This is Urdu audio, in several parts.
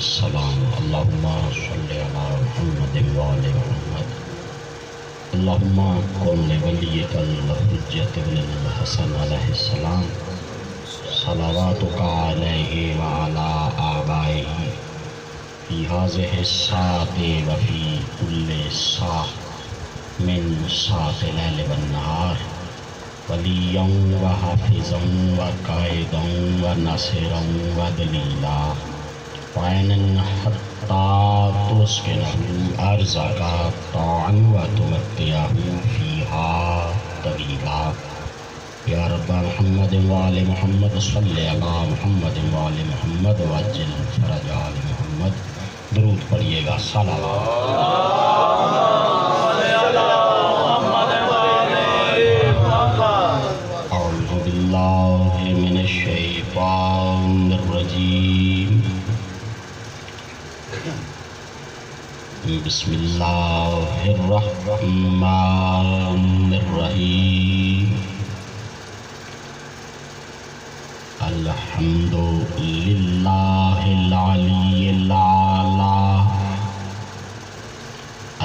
السلام اللہم صلی علی محمد وآل محمد اللہم کن لولیک الحجۃ ابن الحسن علیہ السلام صلواتک علیہ وعلی آبائہ فی ہذہ الساعۃ وفی کل ساعۃ من ساعۃ اللیل والنہار ولیاً وحافظاً وقائداً وناصراً ودلیلا وعینا حتی تسکنہ ارضک طوعاً وتمتعہ فیہا طویلا یا رب محمد وآل محمد صلی علی محمد وآل محمد وعجل فرج آل محمد. درود پڑھیے گا. اعوذ باللہ من الشیطان الرجیم. بسم اللہ الرحمن الرحیم. الحمد للہ العلی الاعلی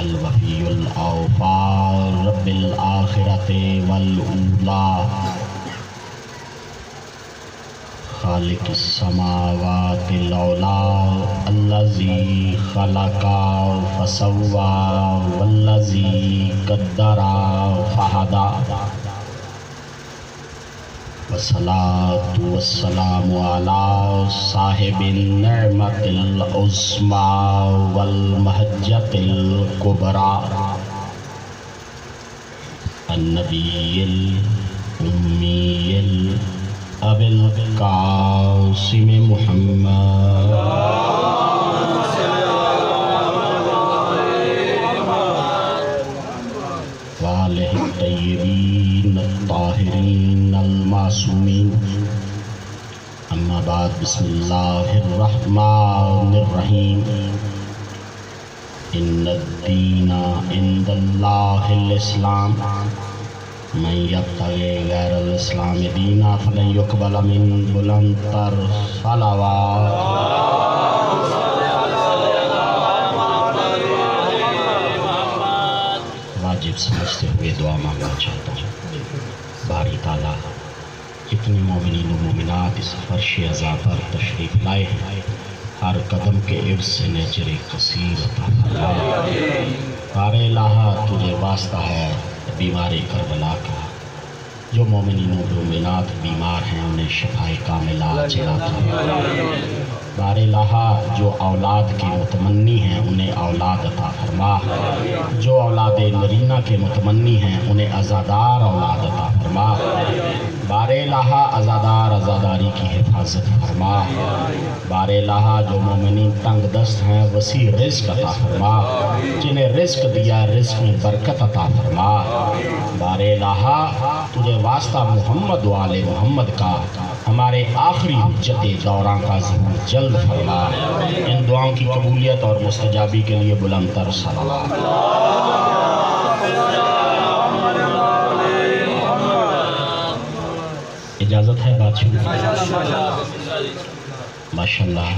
الوفی الاوفی رب الآخرۃ والاولی خالق السماوات العلی الذی خلق فسوی والذی قدر فہدی والصلاة والسلام علی صاحب النعمت العظمی والمحجۃ الکبریٰ النبی الامی الابی القاسم محمد وآلہ الطیبین الطاہرین المعصومین. اما بعد. بسم اللہ الرحمن الرحیم. ان الدین عند اللہ الاسلام من یبتغی غیر الاسلام دینا فلن یقبل منہ. بلند تر صلوات. واجب سمجھتے ہوئے دعا مانگنا چاہتا ہوں. باری تعالیٰ اتنے مومنین و مومنات اس فرش عزا پر تشریف لائے ہیں، ہر قدم کے عوض سے نیچر کثیر عطا فرمائے. بار الہ تجھے واسطہ ہے بیمار کربلا کا. جو مومنین و مومنات بیمار ہیں انہیں شفائے کاملہ عاجلہ عطا فرما. بار الہ جو اولاد کے متمنی ہیں انہیں اولاد عطا فرما. جو اولاد نرینہ کے متمنی ہیں انہیں عزادار اولاد عطا فرما. بار الہ عزادار عزاداری کی حفاظت فرما. بار الہ جو مومنین تنگ دست ہیں وسیع رزق عطا فرما. جنہیں رزق دیا رزق میں برکت عطا فرما. بار الہ تجھے واسطہ محمد و آل محمد کا ہمارے آخری حجت دوراں کا ظہور جلد فرما. ان دعاؤں کی قبولیت اور مستجابی کے لیے بلند تر صلوات. اجازت ہے بات شروع. ماشاءاللہ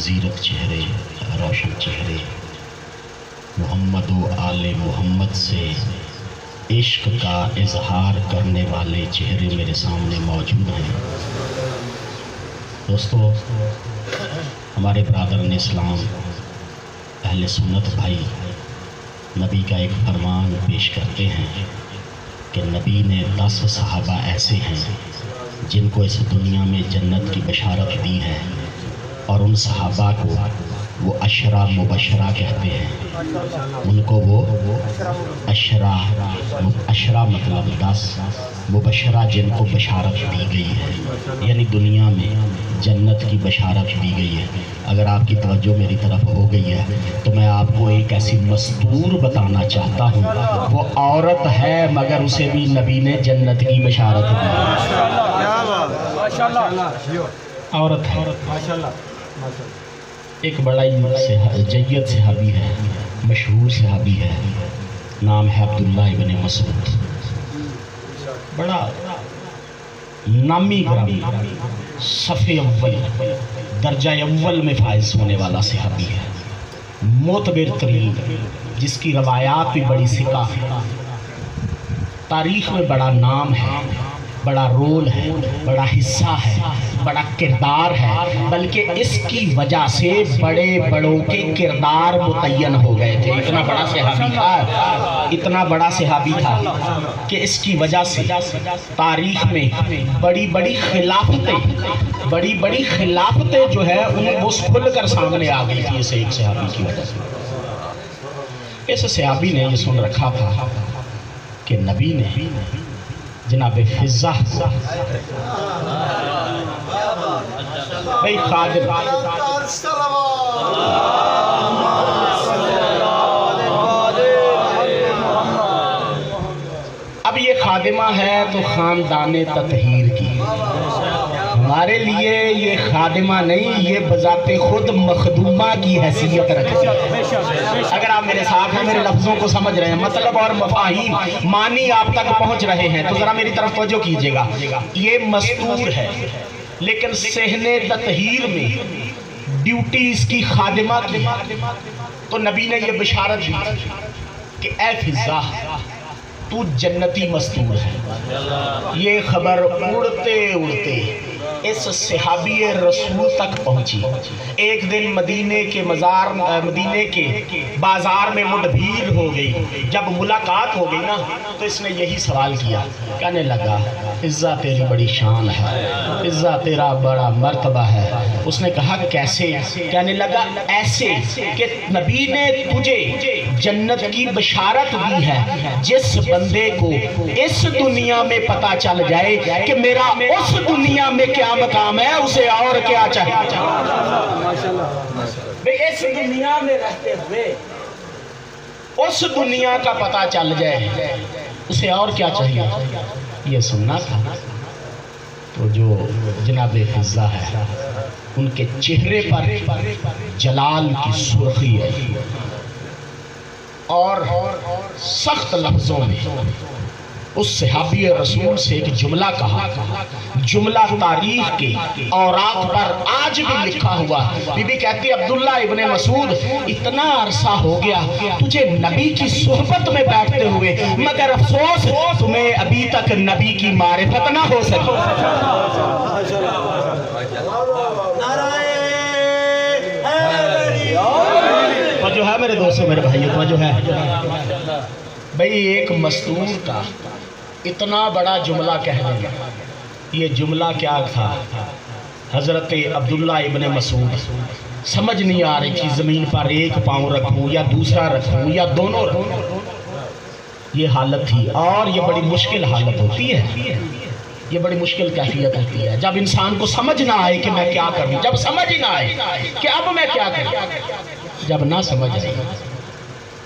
زیرک چہرے، روشن چہرے، محمد و آل محمد سے عشق کا اظہار کرنے والے چہرے میرے سامنے موجود ہیں. دوستو، ہمارے برادران اسلام اہل سنت بھائی نبی کا ایک فرمان پیش کرتے ہیں کہ نبی نے 10 صحابہ ایسے ہیں جن کو اس دنیا میں جنت کی بشارت دی ہے، اور ان صحابہ کو وہ عشرہ مبشرہ کہتے ہیں. ان کو وہ عشرہ مطلب 10 مبشرہ جن کو بشارت دی گئی ہے، یعنی دنیا میں جنت کی بشارت دی گئی ہے. اگر آپ کی توجہ میری طرف ہو گئی ہے تو میں آپ کو ایک ایسی مستور بتانا چاہتا ہوں. وہ عورت ہے مگر اسے بھی نبی نے جنت کی بشارت دی. عورت ہے. ایک بڑا جید صحابی ہے، مشہور صحابی ہے، نام ہے عبداللہ ابن مسعود. بڑا نامی گرامی، صف اول درجہ اول میں فائز ہونے والا صحابی ہے، معتبر ترین، جس کی روایات بھی بڑی ثقہ ہے، تاریخ میں بڑا نام ہے، بڑا رول ہے، بڑا حصہ ہے، بڑا کردار ہے، بلکہ اس کی وجہ سے بڑے بڑوں کے کردار متعین ہو گئے تھے۔ اتنا بڑا صحابی تھا، اتنا بڑا صحابی تھا کہ اس کی وجہ سے تاریخ میں بڑی بڑی خلافتیں جو ہے وہ کھل کر سامنے آ گئی تھی اسے ایک صحابی کی وجہ سے۔ اس صحابی نے یہ سن رکھا تھا کہ نبی نے جناب فضہ بھئی خادم، اب یہ خادمہ ہے تو خاندان تطہیر کی، ہمارے لیے یہ خادمہ نہیں، یہ بذات خود مخدومہ کی حیثیت رکھتی ہے۔ اگر آپ میرے ساتھ ہیں، میرے لفظوں کو سمجھ رہے ہیں، مطلب اور مفاہیم معنی آپ تک پہنچ رہے ہیں، تو ذرا میری طرف توجہ کیجئے گا۔ یہ مستور ہے، لیکن صحن تطہیر میں ڈیوٹی اس کی خادمہ کی، تو نبی نے یہ بشارت دی کہ اے فضہ تو جنتی مستور ہے۔ یہ خبر اڑتے اڑتے اس صحابی رسول تک پہنچی۔ ایک دن مدینے کے بازار میں مڈ بھیڑ ہو گئی۔ جب ملاقات ہو گئی نا تو اس نے یہی سوال کیا، کہنے لگا فضہ تیری بڑی شان ہے، فضہ تیرا بڑا مرتبہ ہے۔ اس نے کہا کیسے؟ کہنے لگا ایسے کہ نبی نے تجھے جنت کی بشارت دی ہے، جس بندے کو اس دنیا میں پتا چل جائے کہ میرا اس دنیا میں کیا مقام ہے، اسے اور کیا چاہیے۔ اس دنیا میں رہتے ہوئے اس دنیا کا پتا چل جائے، اسے اور کیا چاہیے۔ یہ سننا تھا تو جو جناب فضہ ہے ان کے چہرے پر جلال کی سرخی ہے، اور سخت لفظوں میں اس صحابی رسول سے ایک جملہ کہا، جملہ تاریخ کے اوراق پر آج بھی لکھا ہوا۔ بی بی کہتی ہے عبداللہ ابن مسعود اتنا عرصہ ہو گیا تجھے نبی کی صحبت میں بیٹھتے ہوئے، مگر افسوس تمہیں ابھی تک نبی کی معرفت نہ ہو سکی۔ جو ہے میرے دوستوں میرے بھائیوں تو جو ہے بھئی ایک مستور کا اتنا بڑا جملہ کہنے گا۔ یہ جملہ کیا تھا؟ حضرت عبداللہ ابن مسعود سمجھ نہیں آ رہی تھی زمین پر ایک پاؤں رکھوں یا دوسرا رکھوں یا دونوں رکھوں، یہ حالت تھی۔ اور یہ بڑی مشکل حالت ہوتی ہے، یہ بڑی مشکل کیفیت ہوتی ہے جب انسان کو سمجھ نہ آئے کہ میں کیا کروں، جب سمجھ نہ آئے کہ اب میں کیا کروں، جب نہ سمجھ آئے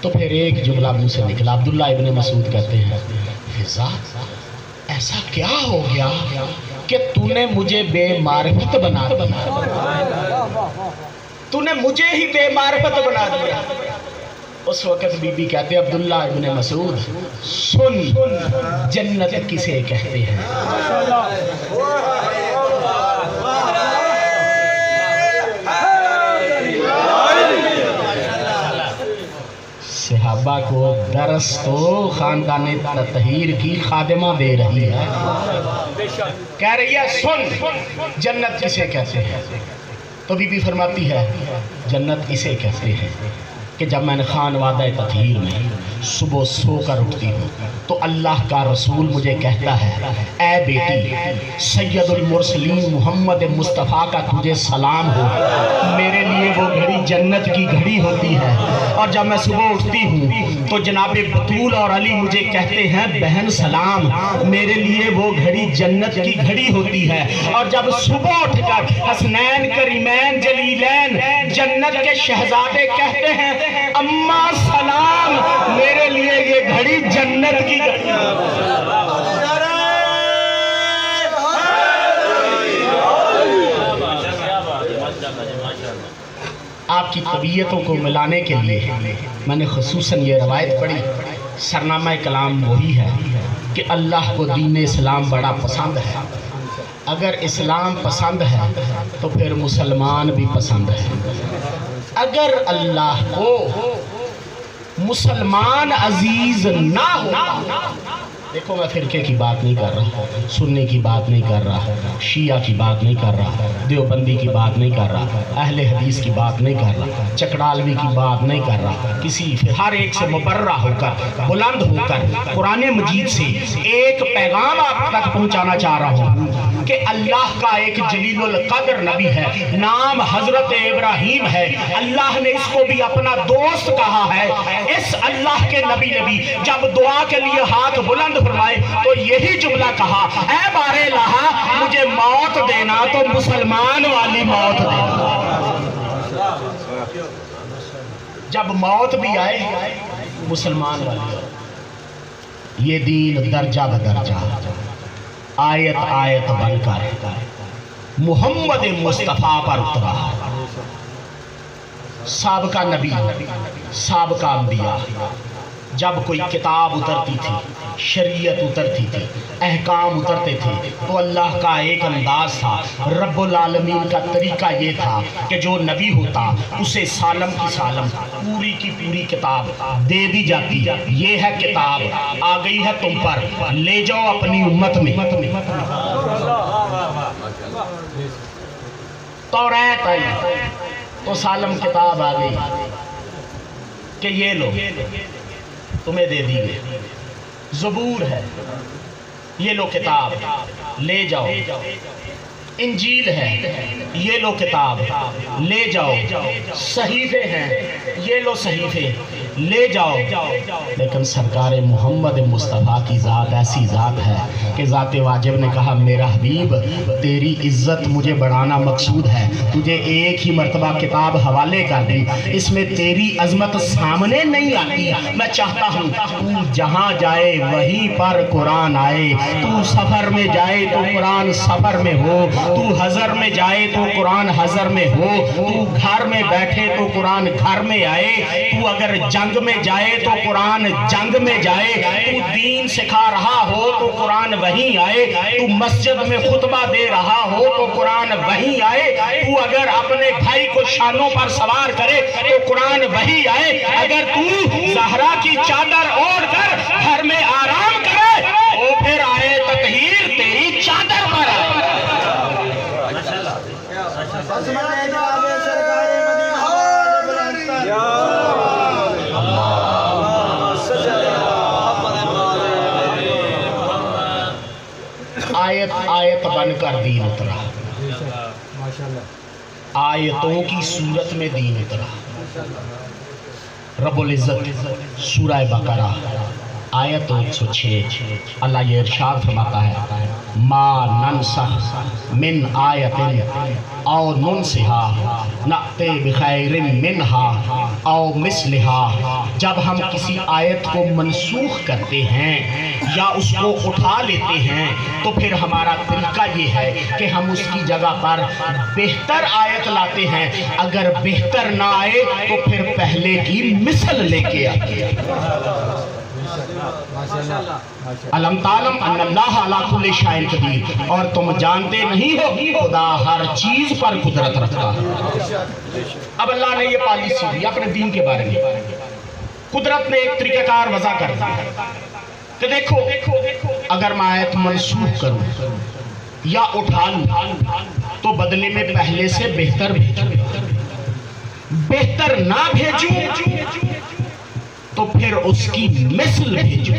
تو پھر ایک جملہ منہ سے نکلا۔ عبداللہ ابن مسعود کہتے ہیں فضہ ایسا کیا ہو گیا کہ تو نے مجھے بے معرفت بنا دیا، تو نے مجھے ہی بے معرفت بنا دیا۔ اس وقت بی بی کہتے ہیں عبداللہ ابن مسعود سن جنت کسے کہتے ہیں۔ صحابہ کو درس تو خاندان تطہیر کی خادمہ دے رہی ہے، کہہ رہی ہے سن جنت کسے کہتے ہیں۔ تو بی بی فرماتی ہے جنت اسے کہتے ہیں کہ جب میں نے خانوادہ تطہیر میں صبح سو کر اٹھتی ہوں تو اللہ کا رسول مجھے کہتا ہے اے بیٹی سید المرسلین محمد مصطفیٰ کا تجھے سلام ہو، میرے لیے وہ گھڑی جنت کی گھڑی ہوتی ہے۔ اور جب میں صبح اٹھتی ہوں تو جناب بطول اور علی مجھے کہتے ہیں بہن سلام، میرے لیے وہ گھڑی جنت کی گھڑی ہوتی ہے۔ اور جب صبح اٹھ کر حسنین کریمین جلیلین جنت کے شہزادے کہتے ہیں اماں سلام، میرے لیے یہ گھڑی جنت کی گھڑی آپ کی طبیعتوں کو ملانے کے لیے میں نے خصوصاً یہ روایت پڑھی۔ سرنامہ کلام وہی ہے کہ اللہ کو دین اسلام بڑا پسند ہے، اگر اسلام پسند ہے تو پھر مسلمان بھی پسند ہے۔ اگر اللہ کو مسلمان عزیز نہ ہو، دیکھو میں فرقے کی بات نہیں کر رہا، سنی کی بات نہیں کر رہا، شیعہ کی بات نہیں کر رہا، دیوبندی کی بات نہیں کر رہا، اہل حدیث کی بات نہیں کر رہا، چکڑالوی کی بات نہیں کر رہا، کسی ہر ایک سے مبرہ ہو کر، بلند ہو کر قرآن مجید سے ایک پیغام آپ تک پہنچانا چاہ رہا ہوں کہ اللہ کا ایک جلیل القدر نبی ہے، نام حضرت ابراہیم ہے، اللہ نے اس کو بھی اپنا دوست کہا ہے۔ اس اللہ کے نبی جب دعا کے لیے ہاتھ بلند فرمائے تو یہی جملہ کہا، اے بار الہ مجھے موت دینا تو مسلمان والی موت دینا۔ جب موت بھی آئے مسلمان والی۔ یہ دین درجہ بدرجہ، آیت آیت بن کر محمد مصطفیٰ پر اترا۔ سابقہ نبی، سابقہ انبیاء، جب کوئی کتاب اترتی تھی، شریعت اترتی تھی، احکام اترتے تھے تو اللہ کا ایک انداز تھا، رب العالمین کا طریقہ یہ تھا کہ جو نبی ہوتا اسے سالم کی سالم پوری کی پوری کتاب دے دی جاتی، یہ ہے کتاب، آ گئی ہے تم پر، لے جاؤ اپنی امت میں۔ توریت آئی تو سالم کتاب آ گئی کہ یہ لو تمہیں دے دی گئی، زبور ہے یہ لو کتاب لے جاؤ، انجیل ہے یہ لو کتاب لے جاؤ، صحیفے ہیں یہ لو صحیفے لے جاؤ۔ لیکن سرکار محمد مصطفیٰ کی ذات ایسی ذات ہے کہ ذات واجب نے کہا میرا حبیب تیری عزت مجھے بڑھانا مقصود ہے، تجھے ایک ہی مرتبہ کتاب حوالے کر دی، اس میں تیری عظمت سامنے نہیں آتی، میں چاہتا ہوں تو جہاں جائے وہیں پر قرآن آئے، تو سفر میں جائے تو قرآن سفر میں ہو، تو حضر میں جائے تو قرآن حضر میں ہو، تو گھر میں بیٹھے تو قرآن گھر میں آئے، تو اگر جنگ میں جائے تو قرآن جنگ میں جائے، تو دین سکھا رہا ہو تو قرآن وہیں آئے، تو مسجد میں خطبہ دے رہا ہو تو قرآن وہیں آئے، تو اگر اپنے بھائی کو شانوں پر سوار کرے تو قرآن وہیں آئے، اگر تو زہرا کی چادر اوڑھ کر گھر میں آرام کرے تو پھر آئے تطہیر تیری چادر پر آئے۔ آیت آیت بن کر دین اترا، آیتوں کی صورت میں دین اترا۔ رب العزت سورہ بقرہ آیت 106 اللہ یہ ارشاد فرماتا ہے ما ننسخ من آیت او ننسها نأتی بخیر منها او مثلها، جب ہم کسی آیت کو منسوخ کرتے ہیں یا اس کو اٹھا لیتے ہیں تو پھر ہمارا طریقہ یہ ہے کہ ہم اس کی جگہ پر بہتر آیت لاتے ہیں، اگر بہتر نہ آئے تو پھر پہلے کی مثل لے کے آتے ہیں۔ علم تعلم ان اللہ علی کل شیء قدیر، اور تم جانتے نہیں ہو خدا ہر چیز پر قدرت رکھتا ہے۔ اب اللہ نے یہ پالیسی دی اپنے دین کے بارے میں، قدرت نے ایک طریقہ کار وضع کر دیا کہ دیکھو اگر میں آیت منسوخ کروں یا اٹھا لوں تو بدلے میں پہلے سے بہتر بھیجوں، بہتر نہ بھیجوں تو پھر اس کی مثل بھیجو۔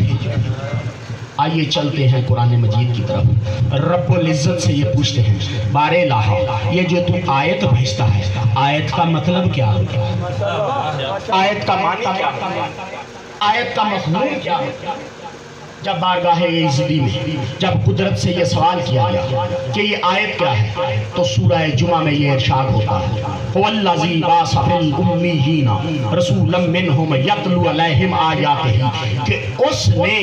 آئیے چلتے ہیں قرآن مجید کی طرف، رب العزت سے یہ پوچھتے ہیں بار الہ یہ جو تو آیت بھیجتا ہے آیت کا مطلب کیا ہوگا، آیت کا معنی کیا ہوگا، آیت کا مفہوم کیا ہوگا۔ جب بارگاہ عزتی میں جب قدرت سے یہ سوال کیا گیا کہ یہ آیت کیا ہے تو سورہ جمعہ میں یہ ارشاد ہوتا ہے وَالَّذِي بَعَثَ فِي الْأُمِّيِّينَ رَسُولًا مِّنْهُمْ يَتْلُو عَلَيْهِمْ آیَاتِهِ، کہ اس نے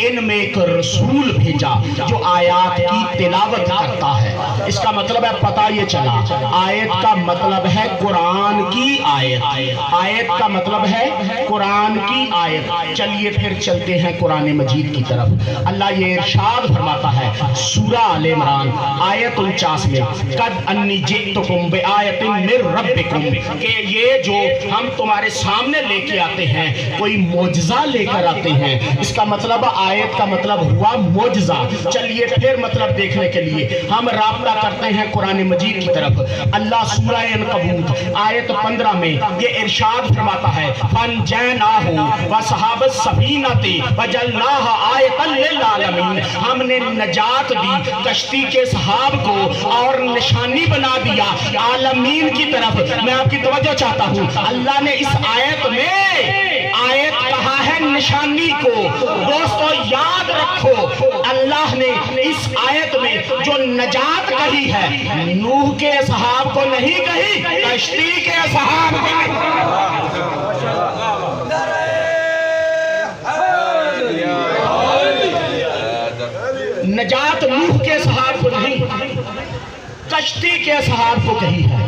ان میں ایک رسول بھیجا جو آیات کی تلاوت کرتا ہے۔ اس کا مطلب ہے پتہ یہ چلا آیت کا مطلب ہے قرآن کی آیت، آیت کا مطلب ہے قرآن کی آیت۔ چلیے پھر چلتے ہیں قرآن مجید کی طرف اللہ یہ ارشاد فرماتا ہے سورہ آل عمران آیت 49 میں قد انی جئتکم بآیت من ربکم، کہ یہ جو ہم تمہارے سامنے لے کے آتے ہیں کوئی معجزہ لے کر آتے ہیں، اس کا مطلب آیت کا مطلب ہوا معجزہ۔ چلیے پھر مطلب دیکھنے کے لیے ہم رابطہ کرتے ہیں قرآن مجید کی طرف۔ اللہ سورہ عنکبوت آیت 15 میں یہ ارشاد فرماتا ہے فَانْجَيْنَاهُ وَأَصْحَابَ السَّفِينَةِ وَجَعَلْنَاهَا آیَةً لِلْعَالَمِينَ، ہم نے نجات دی کشتی کے اصحاب کو اور نشانی بنا دیا عالمین کی طرف۔ میں آپ کی توجہ چاہتا ہوں، اللہ نے اس آیت میں آیت کہا ہے نشانی کو۔ دوستو یاد رکھو اللہ نے اس آیت میں جو نجات کہی ہے نوح کے اصحاب کو نہیں کہی، کشتی کے اصحاب کو نجات نوح کے اصحاب کو نہیں، کشتی کے اصحاب کو کہی ہے۔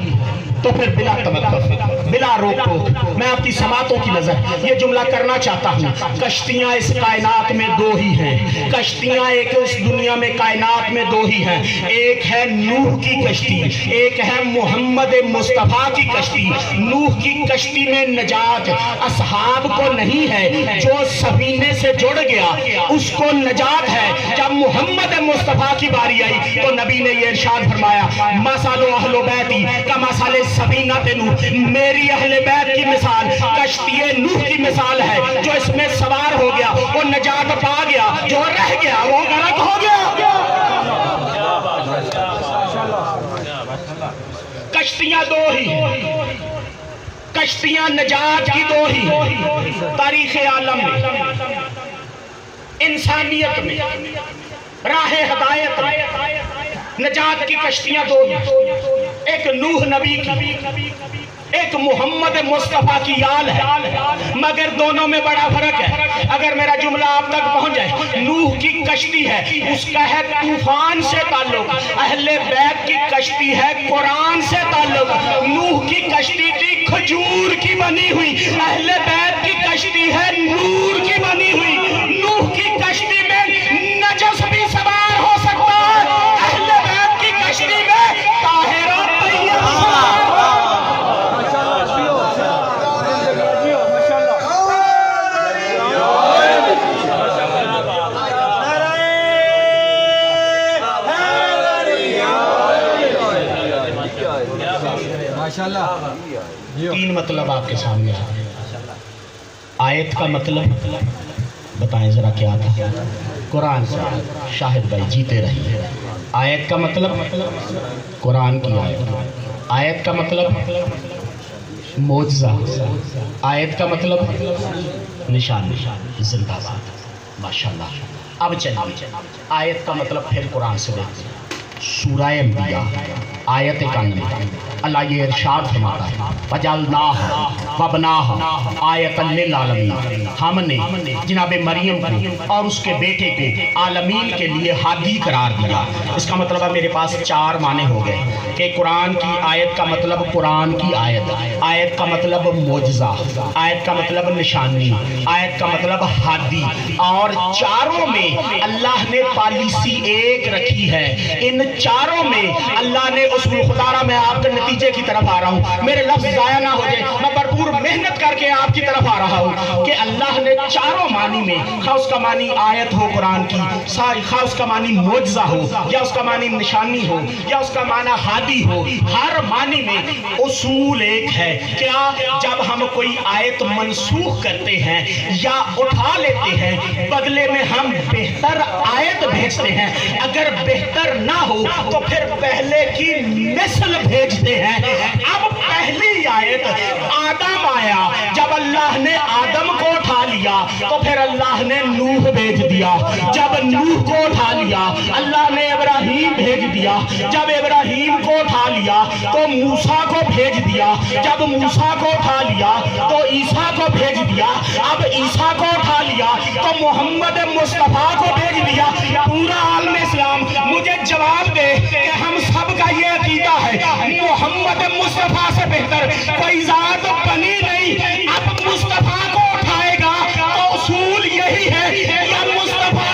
تو پھر بلا توقف بلا روک ٹوک میں آپ کی سماعتوں کی نظر یہ جملہ کرنا چاہتا ہوں، کشتیاں اس کائنات میں دو ہی ہیں، کشتیاں ایک اس دنیا میں کائنات میں دو ہی ہیں، ایک ہے نوح کی کشتی، ایک ہے محمد مصطفیٰ کی کشتی۔ نوح کی کشتی میں نجات اصحاب کو نہیں ہے، جو سفینے سے جڑ گیا اس کو نجات ہے۔ جب محمد مصطفیٰ کی باری آئی تو نبی نے یہ ارشاد فرمایا مثل اہل بیتی کمثل سفینہ نوح، میری اہل بیت کی مثال کشتی نوح کی مثال ہے، جو اس میں سوار ہو گیا وہ نجات پا گیا، جو رہ گیا وہ غرق ہو گیا۔ کشتیاں دو ہی، کشتیاں نجات کی دو ہی، تاریخ عالم میں، انسانیت میں، راہ ہدایت میں نجات کی کشتیاں دو ہی، ایک نوح نبی کی، ایک محمد مصطفیٰ کی آل ہے، مگر دونوں میں بڑا فرق ہے۔ اگر میرا جملہ آپ تک پہنچ جائے، نوح کی کشتی ہے اس کا ہے طوفان سے تعلق، اہل بیت کی کشتی ہے قرآن سے تعلق۔ نوح کی کشتی تھی کھجور کی بنی ہوئی، اہل بیت کی کشتی ہے نور کی بنی ہوئی۔ نوح کی کشتی میں نجس بھی سوار ہو سکتا ہے، اہل بیت کی کشتی میں طاہر و طیب سوار۔ تین مطلب آپ کے سامنے ہے۔ آیت کا مطلب بتائیں ذرا کیا تھا؟ قرآن سے، شاہد بھائی جیتے رہیے۔ آیت کا مطلب قرآن کی آیت، آیت کا مطلب معجزہ، آیت کا مطلب نشان، زندہ باد، ماشاءاللہ۔ اب چلیے آیت کا مطلب پھر قرآن سے دیکھتے ہیں۔ سورہ انبیاء آیت 91 اللہ یہ ارشاد فرماتا ہے وَجَعَلْنَاهَا وَابْنَاهَا آیَةً لِلْعَالَمِينَ، ہم نے جناب مریم کو اور اس کے بیٹے کو عالمین کے لیے ہادی قرار دیا۔ اس کا مطلب ہے میرے پاس چار معنی ہو گئے کہ قرآن کی آیت کا مطلب قرآن کی آیت، آیت کا مطلب معجزہ، آیت کا مطلب نشانی، آیت کا مطلب ہادی، اور چاروں میں اللہ نے پالیسی ایک رکھی ہے۔ ان چاروں میں اللہ نے اصول خدارہ میں آپ کے نتیجے کی طرف آ رہا ہوں، میرے لفظ ضائع نہ ہو جائے، میں بھرپور محنت کر کے آپ کی طرف آ رہا ہوں کہ اللہ نے چاروں معنی میں، خواہ اس کا معنی آیت ہو قرآن کی، خواہ اس کا معنی معجزہ ہو، یا اس کا معنی نشانی ہو، یا اس کا معنی ہادی ہو، ہر معنی میں اصول ایک ہے۔ کیا؟ جب ہم کوئی آیت منسوخ کرتے ہیں یا اٹھا لیتے ہیں، بدلے میں ہم بہتر آیت بھیجتے ہیں، اگر بہتر نہ ہو تو پھر پہلے کی مثل بھیجتے ہیں۔ اب پہلی آیت آدم آیا، جب اللہ نے آدم کو اٹھا لیا تو پھر اللہ نے نوح بھیج دیا، جب نوح کو اٹھا لیا اللہ نے ابراہیم بھیج دیا، جب ابراہیم کو اٹھا لیا تو موسیٰ کو بھیج دیا، جب موسیٰ کو اٹھا لیا تو عیسیٰ کو بھیج دیا، اب عیسیٰ کو اٹھا لیا تو محمد مصطفیٰ کو بھیج دیا۔ پورا عالم اسلام مجھے جواب دے کہ ہم سب کا یہ عقیدہ ہے محمد مصطفیٰ سے بہتر کوئی ذات بنی نہیں۔ اب مصطفیٰ کو اٹھائے گا تو اصول یہی ہے یا مصطفیٰ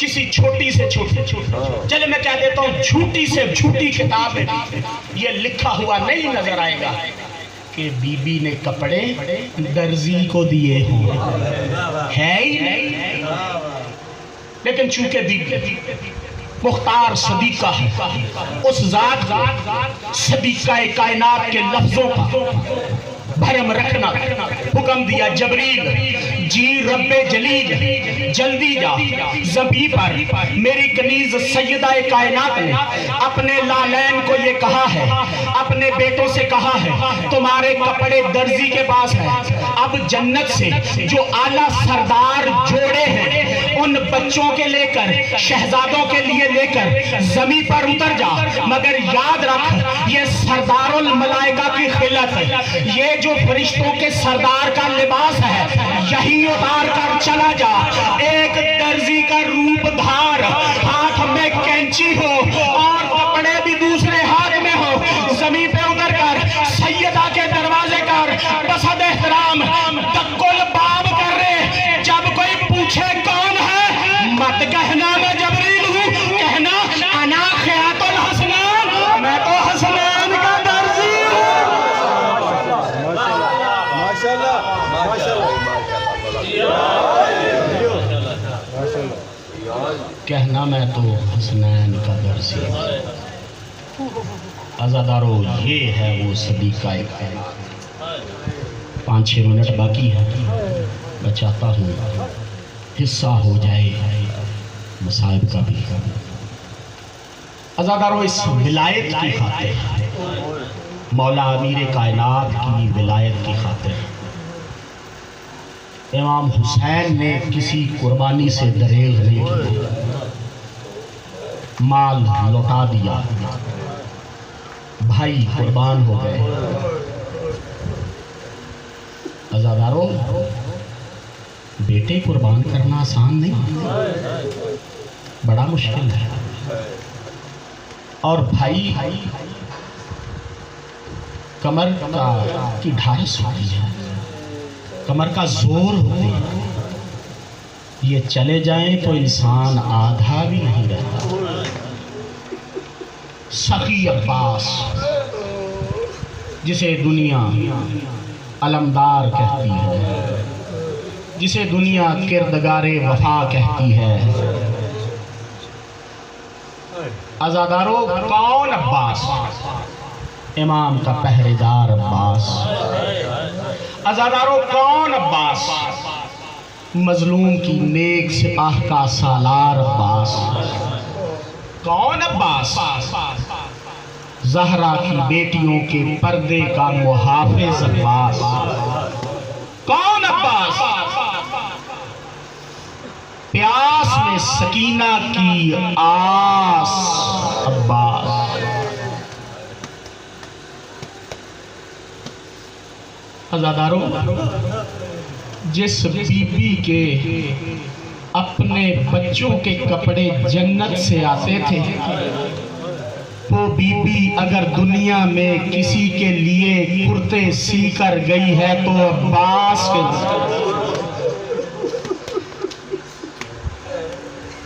کسی چھوٹی سے چھوٹی، چلے میں کہہ دیتا ہوں جھوٹی سے جھوٹی کتاب میں یہ لکھا ہوا نہیں نظر آئے گا کہ بی بی نے کپڑے درزی کو دیے ہوں، ہے ہی نہیں۔ لیکن چونکہ بی بی مختار صدیقہ ہے، اس ذات صدیقہ کائنات کے لفظوں کا بھرم رکھنا حکم دیا، جبریل جی رب جلیل جلدی جا، زمین پر میری کنیز سیدہ کائنات نے اپنے لالین کو یہ کہا ہے، اپنے بیٹوں سے کہا ہے تمہارے کپڑے درزی کے پاس ہیں، اب جنت سے جو اعلیٰ سردار جوڑے ہیں ان بچوں کے لے کر شہزادوں کے لیے لے کر زمین پر اتر جا، مگر یاد رکھ یہ سردار الملائکہ کی خلت ہے، یہ جو فرشتوں کے سردار کا لباس ہے یہی اتار کر چلا جا، ایک درزی کا روپ دھار، ہاتھ میں کینچی ہو اور کپڑے بھی دوسرے ہاتھ میں ہو، زمین پہ اتر کر سیدہ کے دروازے کر بسد احترام دکل باب کر رہے، جب کوئی پوچھے کون ہے مت کہنا میں جبریل ہوں، کہنا انا خیاط الحسنان، میں تو حسنان کا درزی ہوں۔ ماشاءاللہ ماشاءاللہ کہنا میں تو حسنین کا درزی ہوں۔ عزادارو یہ ہے وہ صدیقہ کائنات۔ 5-6 منٹ باقی ہے، میں چاہتا ہوں حصہ ہو جائے مصائب کا بھی۔ عزادارو اس ولایت کی خاطر، مولا امیر کائنات کی ولایت کی خاطر امام حسین نے کسی قربانی سے دریغ نہیں کیا، مال لوٹا دیا، بھائی قربان ہو گئے۔ عزادارو بیٹے قربان کرنا آسان نہیں، بڑا مشکل ہے، اور بھائی کمر کی ڈھارس ہوتی ہے، کمر کا زور ہوتی ہے، یہ چلے جائیں تو انسان آدھا بھی نہیں رہتا۔ سخی عباس جسے دنیا علمدار کہتی ہے، جسے دنیا کردگار وفا کہتی ہے، عزادارو کون عباس؟ امام کا پہرے دار عباس۔ عزادارو کون عباس؟ مظلوم کی نیک سپاہ کا سالار عباس۔ کون عباس؟ زہرا کی بیٹیوں کے پردے کا محافظ عباس۔ کون عباس؟ پیاس میں سکینہ کی آس عباس۔ عزادارو جس بی بی کے اپنے بچوں کے کپڑے جنت سے آتے تھے، وہ بی بی اگر دنیا میں کسی کے لیے کرتے سی کر گئی ہے تو عباس کے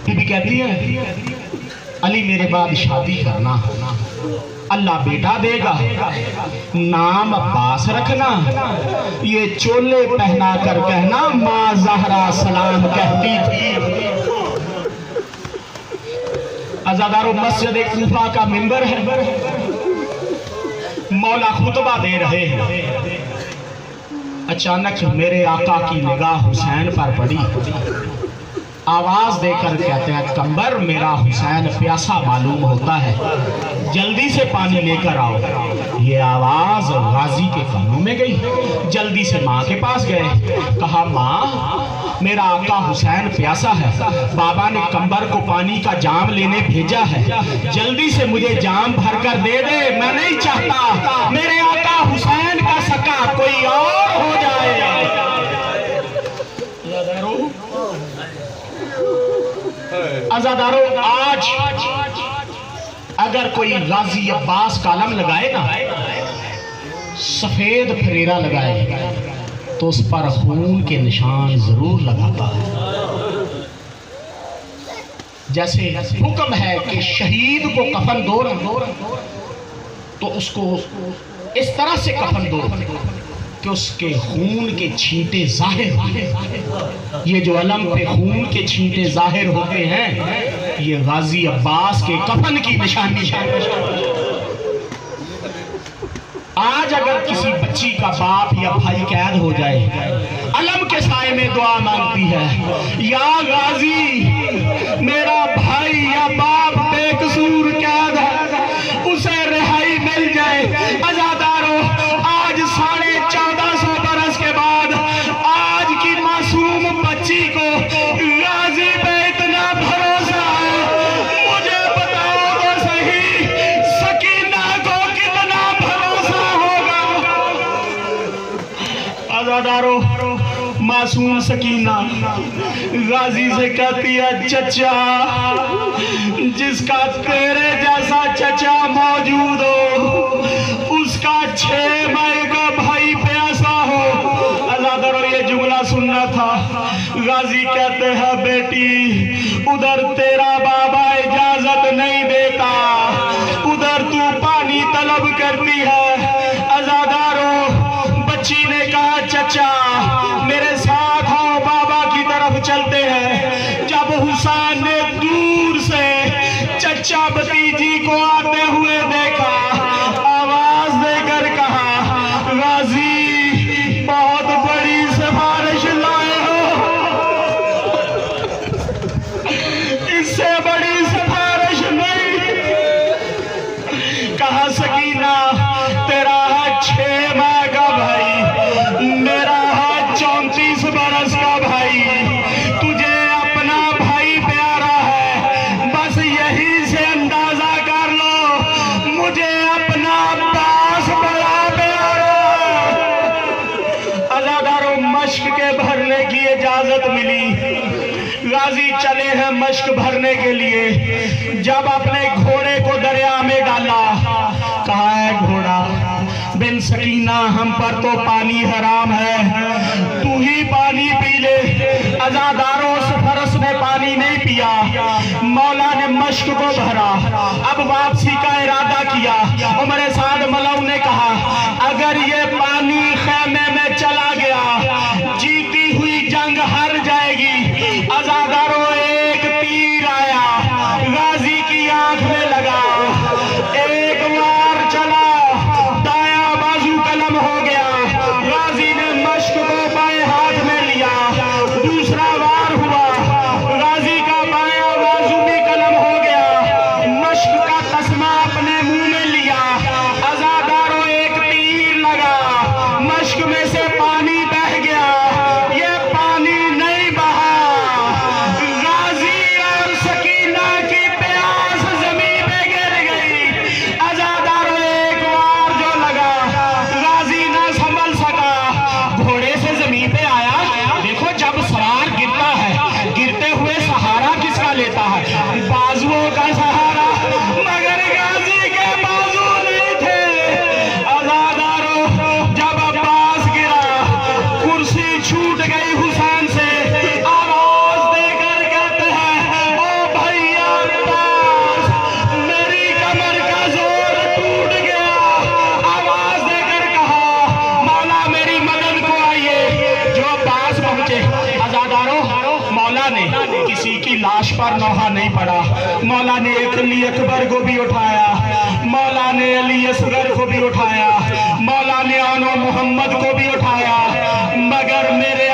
بی بی کہتی ہے علی میرے بعد شادی کرنا، اللہ بیٹا دے گا، نام عباس رکھنا، یہ چولے پہنا کر کہنا ماں زہرا سلام کہتی تھی۔ عزادارو مسجد کوفہ کا منبر ہے، مولا خطبہ دے رہے ہیں، اچانک میرے آقا کی نگاہ حسین پر پڑی، آواز دے کر کہتے ہیں کمبر میرا حسین پیاسا معلوم ہوتا ہے، جلدی سے پانی لے کر آؤ۔ یہ آواز غازی کے کانوں میں گئی، جلدی سے ماں کے پاس گئے، کہا ماں میرا آقا حسین پیاسا ہے، بابا نے کمبر کو پانی کا جام لینے بھیجا ہے، جلدی سے مجھے جام بھر کر دے دے، میں نہیں چاہتا میرے آقا حسین کا سکا کوئی اور ہو جائے۔ عزادارو آج اگر کوئی غازی عباس کا علم لگائے نا، سفید پھریرا لگائے تو اس پر خون کے نشان ضرور لگاتا ہے۔ جیسے حکم ہے کہ شہید کو کفن دو تو اس کو اس طرح سے کفن دو کہ اس کے خون کے چھینٹے ظاہر ہوتے. یہ جو علم پہ خون کے چھینٹے ظاہر ہوتے ہیں یہ غازی عباس کے کفن کی نشانی ہے. آج اگر کسی بچی کا باپ یا بھائی قید ہو جائے علم کے سائے میں دعا مانگتی ہے یا غازی میرا بھائی یا باپ بے قصور قید ہے اسے رہائی مل جائے. عزادارو آج 1450 برس کے بعد آج کی معصوم بچی کو غازی پہ اتنا بھروسہ ہے. مجھے بتاؤ تو صحیح سکینہ کو کتنا بھروسہ ہوگا. عزادارو معصوم سکینہ غازی سے کہتی ہے چچا جس کا تیرے جیسا چچا موجود ہو اس کا 6 ماہ کا بھائی پیاسا ہو. عزادارو یہ جملہ سننا تھا. غازی کہتے ہیں بیٹی ادھر تیرا بابا اجازت نہیں دیتا ادھر تو پانی طلب کرتی ہے. عزادارو بچی نے کہا چچا میرے ساتھ آؤ بابا کی طرف چلتے ہیں. جب حسین نے دور سے چچا بھتیجی کو آتے ہوئے دیکھا آواز دے کر کہا غازی بہت بڑی سفارش لائے ہو اس سے بڑی سفارش نہیں. کہا سکینہ تیرا ہے 6 ماہ کا بھائی میرا ہے 34 برس کا بھائی. تجھے اپنا بھائی پیارا ہے بس یہی سے اندازہ کر لو مجھے اپنا عباس بڑا پیارا ہے. عزادارو مشق کے بھرنے کی اجازت ملی. غازی چلے ہیں مشق بھرنے کے لیے. جب اپنے گھوڑے کو دریا میں ڈالا کہا ہے گھوڑا بن سکینہ ہم پر تو پانی حرام ہے تو ہی پانی پی لے. عزادارو اس فرس نے پانی نہیں پیا. مولا نے مشق کو بھرا. اب واپسی کا ارادہ کیا. عمر سعد ملو نے کہا اگر یہ پانی خیمے میں چلا گیا جیتی ہوئی جنگ ہار جائے گی. عزادارو ایک تیر آیا غازی کی آنکھ میں لگا. ایک وار چلا دایاں بازو قلم ہو گیا. غازی نے مشق کو بائیں ہاتھ میں لیا. دوسرا وار ہوا غازی کا بایاں بازو بھی قلم ہو گیا. مشق کا تسمہ اپنے منہ میں لیا. عزادارو ایک تیر لگا مشق میں سے پانی بہ گیا. یہ پانی نہیں بہا غازی اور سکینہ کی پیاس زمین پہ گر گئی. عزادارو ایک وار جو لگا غازی نہ سنبھل سکا گھوڑے سے زمین پہ آیا. دیکھو جب سوار گرتا ہے گرتے ہوئے سہارا کس کا لیتا ہے بازوؤں کا سہارا مگر غازی کے بازو نہیں تھے. عزادارو جب عباس گرا کرسی چھوٹ گئی حسین سے. آواز دے کر کہتے ہیں او بھیا عباس میری کمر کا زور ٹوٹ گیا. آواز دے کر کہا مولا میری مدد کو آئیے. جو عباس پہنچے عزادارو مولا نے کسی کی لاش پر نوحہ نہیں پڑا. مولا نے ایک علی اکبر کو بھی اٹھایا. مولا نے علی اصغر کو بھی اٹھایا. مولا نے آنو محمد کو بھی اٹھایا. مگر میرے